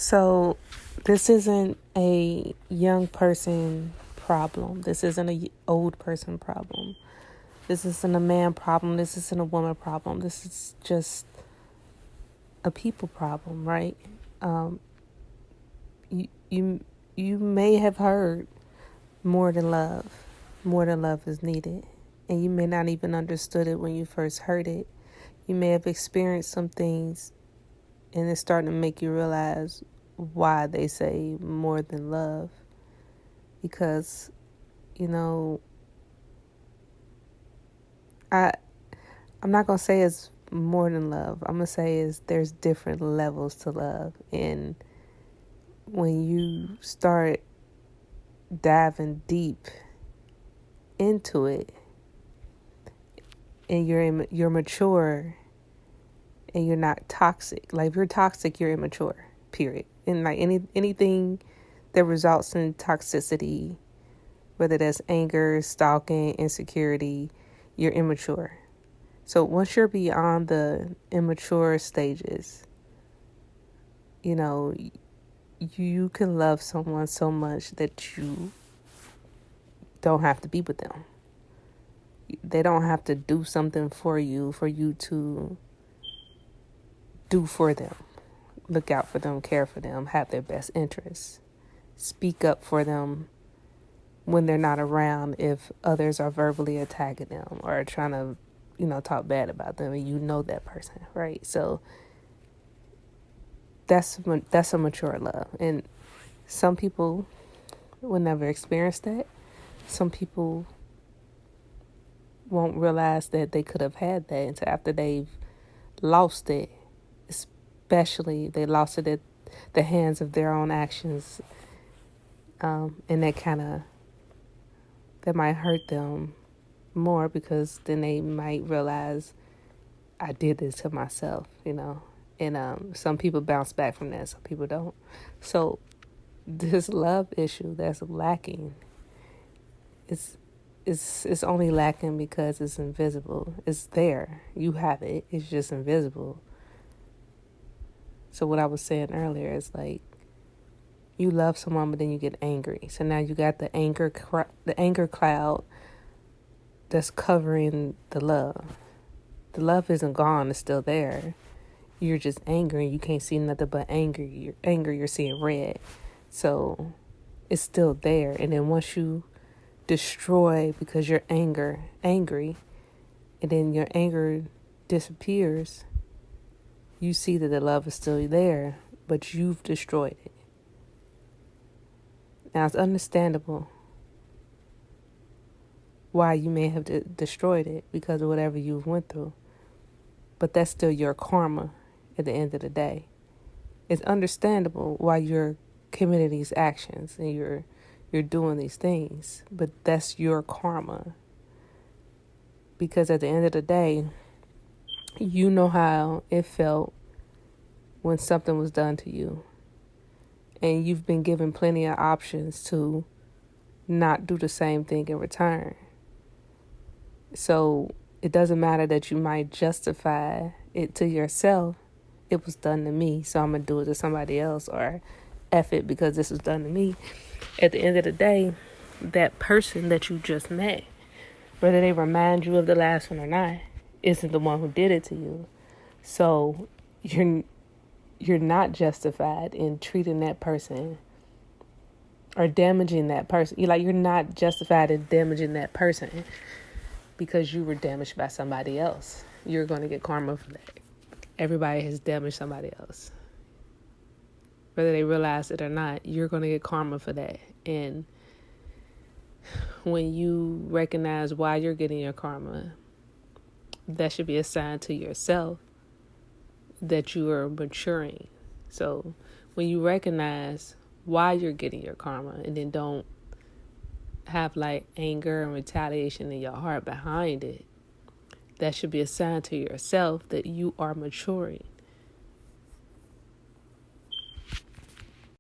So this isn't a young person problem. This isn't a old person problem. This isn't a man problem. This isn't a woman problem. This is just a people problem, right? Um, you you you may have heard more than love. More than love is needed, and you may not even understood it when you first heard it. You may have experienced some things, and it's starting to make you realize why they say more than love. Because, you know, I I'm not gonna say it's more than love. I'm gonna say is there's different levels to love, and when you start diving deep into it, and you're mature, and you're not toxic. Like if you're toxic, you're immature. Period. And like anything that results in toxicity, whether that's anger, stalking, insecurity, you're immature. So once you're beyond the immature stages, you know, you can love someone so much that you don't have to be with them. They don't have to do something for you to do for them. Look out for them, care for them, have their best interests. Speak up for them when they're not around if others are verbally attacking them or trying to, talk bad about them, and you know that person, right? So that's a mature love. And some people will never experience that. Some people won't realize that they could have had that until after they've lost it. Especially they lost it at the hands of their own actions. And that might hurt them more, because then they might realize I did this to myself, And some people bounce back from that, some people don't. So this love issue that's lacking, it's only lacking because it's invisible. It's there. You have it. It's just invisible. So what I was saying earlier is like, you love someone, but then you get angry. So now you got the anger cloud that's covering the love. The love isn't gone. It's still there. You're just angry. You can't see nothing but anger. You're angry. You're seeing red. So it's still there. And then once you destroy because you're angry, and then your anger disappears, you see that the love is still there, but you've destroyed it. Now, it's understandable why you may have destroyed it, because of whatever you've went through. But that's still your karma at the end of the day. It's understandable why you're committing these actions and you're doing these things, but that's your karma. Because at the end of the day, you know how it felt when something was done to you. And you've been given plenty of options to not do the same thing in return. So it doesn't matter that you might justify it to yourself. It was done to me, so I'm going to do it to somebody else, or F it because this was done to me. At the end of the day, that person that you just met, whether they remind you of the last one or not, isn't the one who did it to you. So you're not justified in treating that person or damaging that person. You're not justified in damaging that person because you were damaged by somebody else. You're going to get karma for that. Everybody has damaged somebody else. Whether they realize it or not, you're going to get karma for that. And when you recognize why you're getting your karma, that should be a sign to yourself that you are maturing. So when you recognize why you're getting your karma, and then don't have like anger and retaliation in your heart behind it, that should be a sign to yourself that you are maturing.